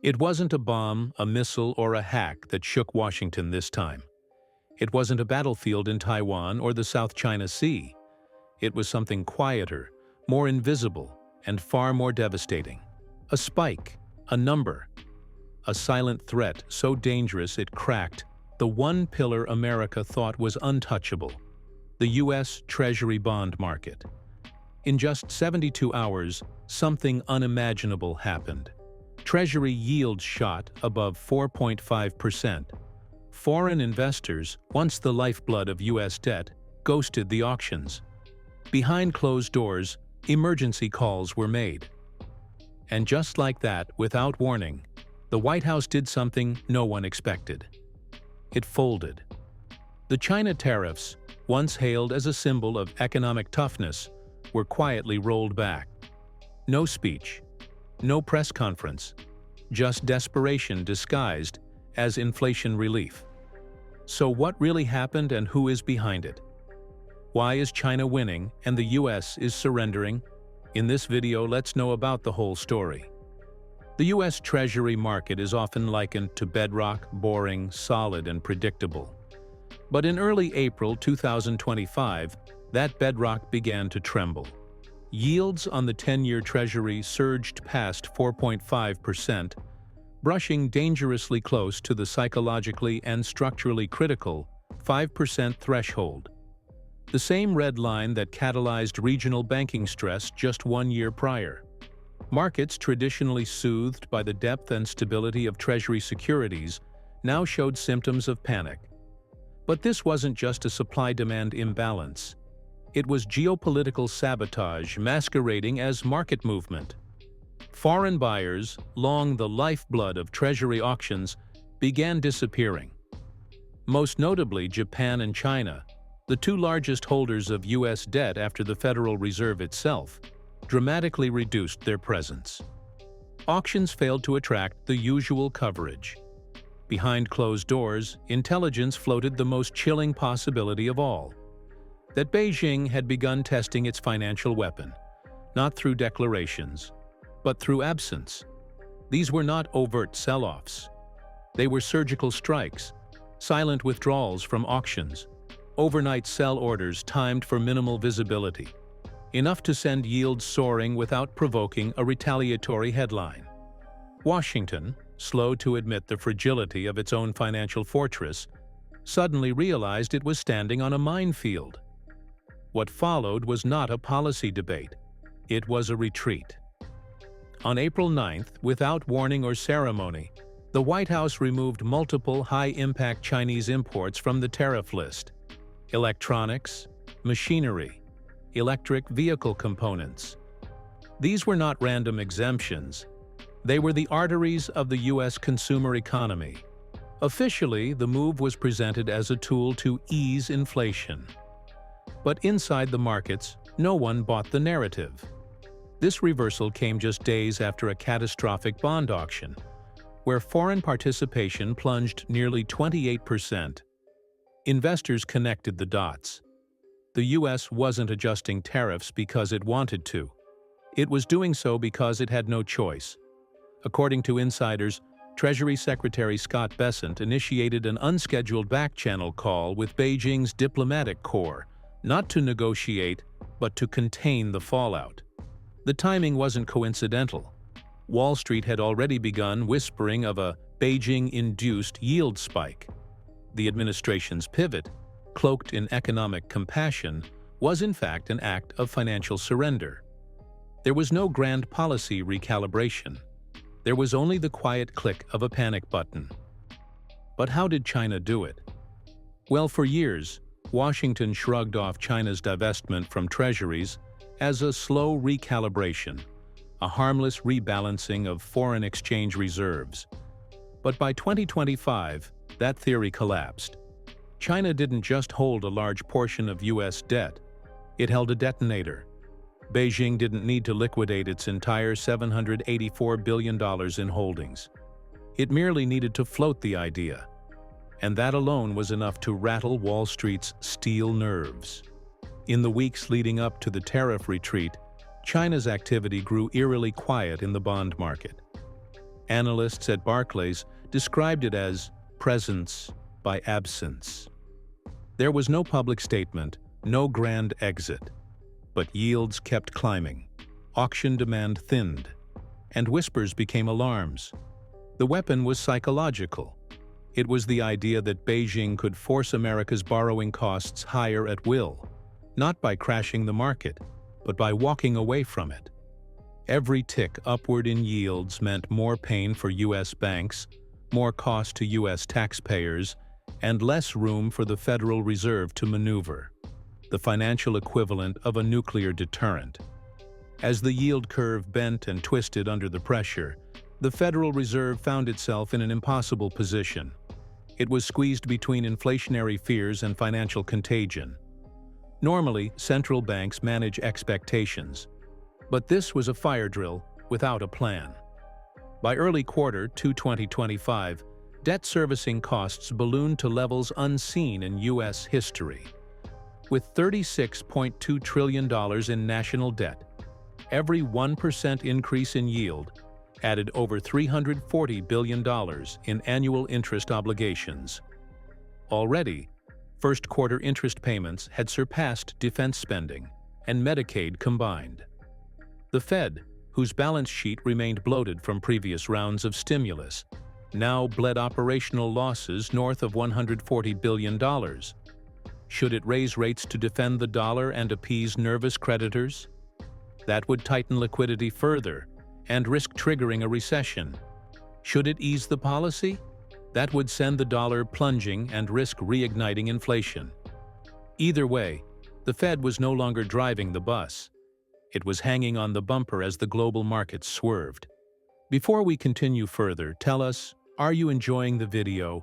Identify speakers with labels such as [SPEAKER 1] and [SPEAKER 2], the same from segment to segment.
[SPEAKER 1] It wasn't a bomb, a missile, or a hack that shook Washington this time. It wasn't a battlefield in Taiwan or the South China Sea. It was something quieter, more invisible, and far more devastating. A spike, a number, a silent threat so dangerous it cracked the one pillar America thought was untouchable: the U.S. Treasury bond market. In just 72 hours, something unimaginable happened. Treasury yields shot above 4.5%. Foreign investors, once the lifeblood of U.S. debt, ghosted the auctions. Behind closed doors, emergency calls were made. And just like that, without warning, the White House did something no one expected. It folded. The China tariffs, once hailed as a symbol of economic toughness, were quietly rolled back. No speech, no press conference, just desperation disguised as inflation relief. So what really happened and who is behind it? Why is China winning and the U.S. is surrendering? In this video, let's know about the whole story. The U.S. Treasury market is often likened to bedrock, boring, solid, and predictable. But in early April 2025, that bedrock began to tremble. Yields on the 10-year Treasury surged past 4.5%, brushing dangerously close to the psychologically and structurally critical 5% threshold. The same red line that catalyzed regional banking stress just 1 year prior. Markets traditionally soothed by the depth and stability of Treasury securities now showed symptoms of panic. But this wasn't just a supply-demand imbalance. It was geopolitical sabotage masquerading as market movement. Foreign buyers, long the lifeblood of Treasury auctions, began disappearing. Most notably Japan and China, the two largest holders of U.S. debt after the Federal Reserve itself, dramatically reduced their presence. Auctions failed to attract the usual coverage. Behind closed doors, intelligence floated the most chilling possibility of all: that Beijing had begun testing its financial weapon, not through declarations, but through absence. These were not overt sell-offs. They were surgical strikes, silent withdrawals from auctions, overnight sell orders timed for minimal visibility, enough to send yields soaring without provoking a retaliatory headline. Washington, slow to admit the fragility of its own financial fortress, suddenly realized it was standing on a minefield. What followed was not a policy debate. It was a retreat. On April 9th, without warning or ceremony, the White House removed multiple high-impact Chinese imports from the tariff list: electronics, machinery, electric vehicle components. These were not random exemptions. They were the arteries of the U.S. consumer economy. Officially, the move was presented as a tool to ease inflation. But inside the markets, no one bought the narrative. This reversal came just days after a catastrophic bond auction, where foreign participation plunged nearly 28%. Investors connected the dots. The U.S. wasn't adjusting tariffs because it wanted to. It was doing so because it had no choice. According to insiders, Treasury Secretary Scott Bessent initiated an unscheduled back-channel call with Beijing's diplomatic corps, not to negotiate, but to contain the fallout. The timing wasn't coincidental. Wall Street had already begun whispering of a Beijing-induced yield spike. The administration's pivot, cloaked in economic compassion, was in fact an act of financial surrender. There was no grand policy recalibration. There was only the quiet click of a panic button. But how did China do it? Well, for years, Washington shrugged off China's divestment from treasuries as a slow recalibration, a harmless rebalancing of foreign exchange reserves. But by 2025, that theory collapsed. China didn't just hold a large portion of U.S. debt, it held a detonator. Beijing didn't need to liquidate its entire $784 billion in holdings. It merely needed to float the idea. And that alone was enough to rattle Wall Street's steel nerves. In the weeks leading up to the tariff retreat, China's activity grew eerily quiet in the bond market. Analysts at Barclays described it as presence by absence. There was no public statement, no grand exit, but yields kept climbing, auction demand thinned, and whispers became alarms. The weapon was psychological. It was the idea that Beijing could force America's borrowing costs higher at will, not by crashing the market, but by walking away from it. Every tick upward in yields meant more pain for U.S. banks, more cost to U.S. taxpayers, and less room for the Federal Reserve to maneuver, the financial equivalent of a nuclear deterrent. As the yield curve bent and twisted under the pressure, the Federal Reserve found itself in an impossible position. It was squeezed between inflationary fears and financial contagion. Normally, central banks manage expectations, but this was a fire drill without a plan. By early quarter 2025, debt servicing costs ballooned to levels unseen in U.S. history. With $36.2 trillion in national debt, every 1% increase in yield added over $340 billion in annual interest obligations. Already, first-quarter interest payments had surpassed defense spending and Medicaid combined. The Fed, whose balance sheet remained bloated from previous rounds of stimulus, now bled operational losses north of $140 billion. Should it raise rates to defend the dollar and appease nervous creditors? That would tighten liquidity further and risk triggering a recession. Should it ease the policy? That would send the dollar plunging and risk reigniting inflation. Either way, the Fed was no longer driving the bus. It was hanging on the bumper as the global markets swerved. Before we continue further, tell us, are you enjoying the video?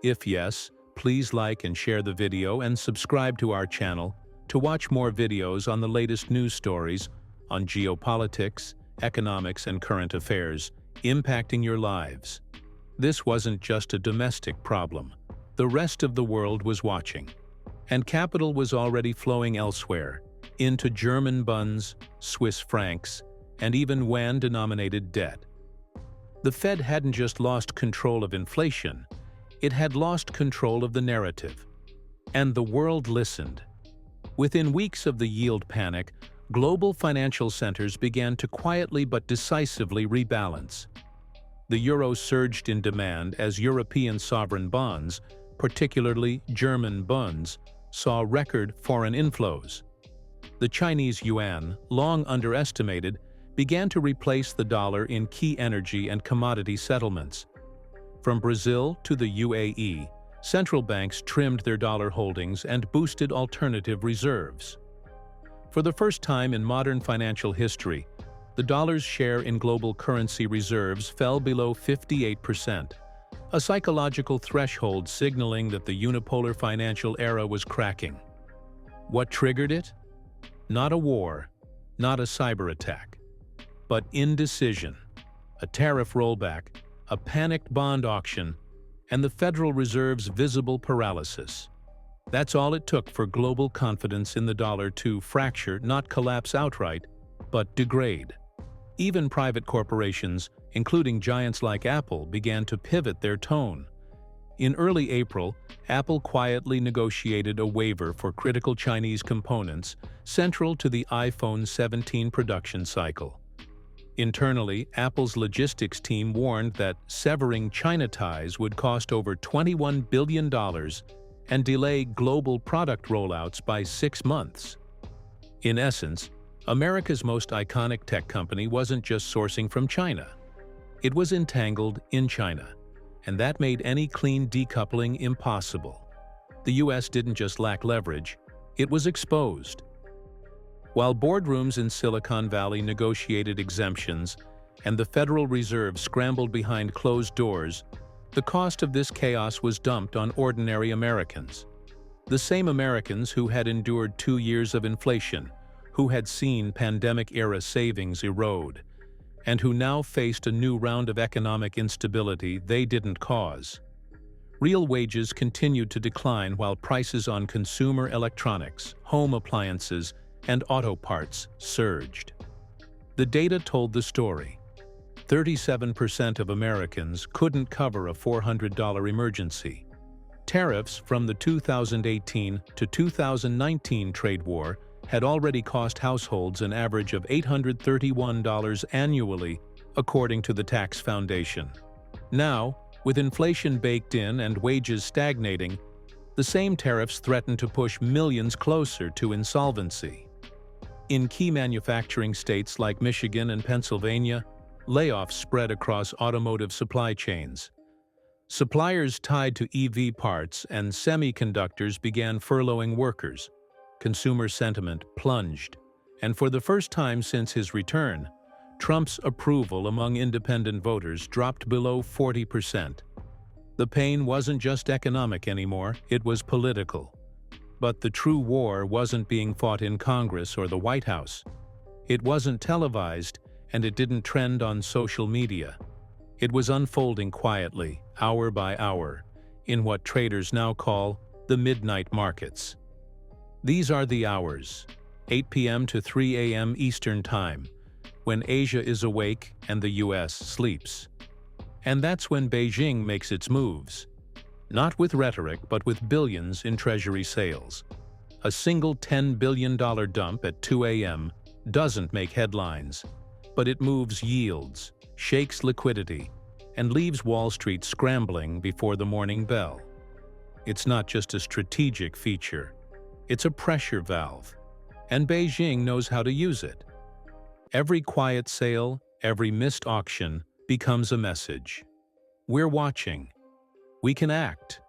[SPEAKER 1] If yes, please like and share the video and subscribe to our channel to watch more videos on the latest news stories on geopolitics, economics, and current affairs impacting your lives. This wasn't just a domestic problem. The rest of the world was watching, and capital was already flowing elsewhere, into German bunds, Swiss francs, and even yuan-denominated debt. The Fed hadn't just lost control of inflation, it had lost control of the narrative. And the world listened. Within weeks of the yield panic, global financial centers began to quietly but decisively rebalance. The euro surged in demand as European sovereign bonds, particularly German bunds, saw record foreign inflows. The Chinese yuan, long underestimated, began to replace the dollar in key energy and commodity settlements. From Brazil to the UAE, central banks trimmed their dollar holdings and boosted alternative reserves. For the first time in modern financial history, the dollar's share in global currency reserves fell below 58%, a psychological threshold signaling that the unipolar financial era was cracking. What triggered it? Not a war, not a cyber attack, but indecision, a tariff rollback, a panicked bond auction, and the Federal Reserve's visible paralysis. That's all it took for global confidence in the dollar to fracture, not collapse outright, but degrade. Even private corporations, including giants like Apple, began to pivot their tone. In early April, Apple quietly negotiated a waiver for critical Chinese components central to the iPhone 17 production cycle. Internally, Apple's logistics team warned that severing China ties would cost over $21 billion and delay global product rollouts by 6 months. In essence, America's most iconic tech company wasn't just sourcing from China. It was entangled in China, and that made any clean decoupling impossible. The U.S. didn't just lack leverage, it was exposed. While boardrooms in Silicon Valley negotiated exemptions and the Federal Reserve scrambled behind closed doors, the cost of this chaos was dumped on ordinary Americans. The same Americans who had endured 2 years of inflation, who had seen pandemic-era savings erode, and who now faced a new round of economic instability they didn't cause. Real wages continued to decline while prices on consumer electronics, home appliances, and auto parts surged. The data told the story. 37% of Americans couldn't cover a $400 emergency. Tariffs from the 2018 to 2019 trade war had already cost households an average of $831 annually, according to the Tax Foundation. Now, with inflation baked in and wages stagnating, the same tariffs threaten to push millions closer to insolvency. In key manufacturing states like Michigan and Pennsylvania, layoffs spread across automotive supply chains. Suppliers tied to EV parts and semiconductors began furloughing workers. Consumer sentiment plunged, and for the first time since his return, Trump's approval among independent voters dropped below 40%. The pain wasn't just economic anymore, it was political. But the true war wasn't being fought in Congress or the White House. It wasn't televised, and it didn't trend on social media. It was unfolding quietly, hour by hour, in what traders now call the midnight markets. These are the hours, 8 p.m. to 3 a.m. Eastern Time, when Asia is awake and the U.S. sleeps. And that's when Beijing makes its moves. Not with rhetoric, but with billions in Treasury sales. A single $10 billion dump at 2 a.m. doesn't make headlines, but it moves yields, shakes liquidity, and leaves Wall Street scrambling before the morning bell. It's not just a strategic feature, it's a pressure valve, and Beijing knows how to use it. Every quiet sale, every missed auction becomes a message. We're watching. We can act,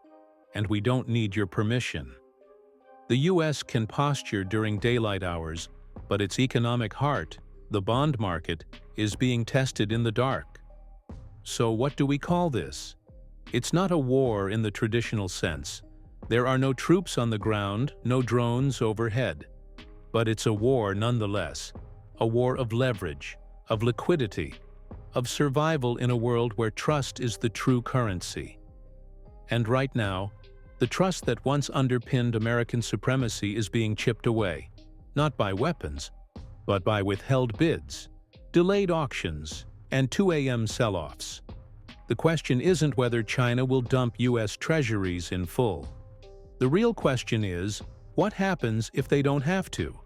[SPEAKER 1] and we don't need your permission. The U.S. can posture during daylight hours, but its economic heart, the bond market, is being tested in the dark. So what do we call this? It's not a war in the traditional sense. There are no troops on the ground, no drones overhead. But it's a war nonetheless, a war of leverage, of liquidity, of survival in a world where trust is the true currency. And right now, the trust that once underpinned American supremacy is being chipped away, not by weapons, but by withheld bids, delayed auctions, and 2 a.m. sell-offs. The question isn't whether China will dump U.S. treasuries in full. The real question is, what happens if they don't have to?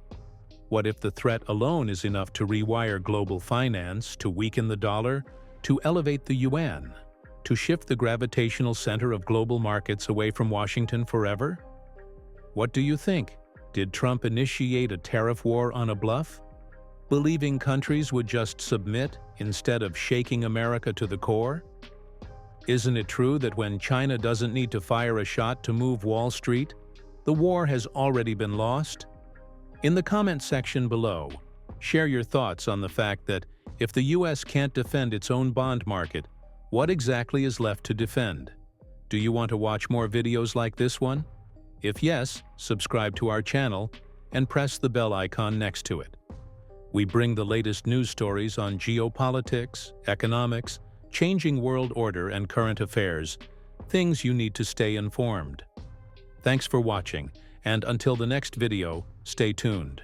[SPEAKER 1] What if the threat alone is enough to rewire global finance, to weaken the dollar, to elevate the yuan, to shift the gravitational center of global markets away from Washington forever? What do you think? Did Trump initiate a tariff war on a bluff, believing countries would just submit instead of shaking America to the core? Isn't it true that when China doesn't need to fire a shot to move Wall Street, the war has already been lost? In the comment section below, share your thoughts on the fact that if the U.S. can't defend its own bond market, what exactly is left to defend? Do you want to watch more videos like this one? If yes, subscribe to our channel and press the bell icon next to it. We bring the latest news stories on geopolitics, economics, changing world order, and current affairs, things you need to stay informed. Thanks for watching, and until the next video, stay tuned.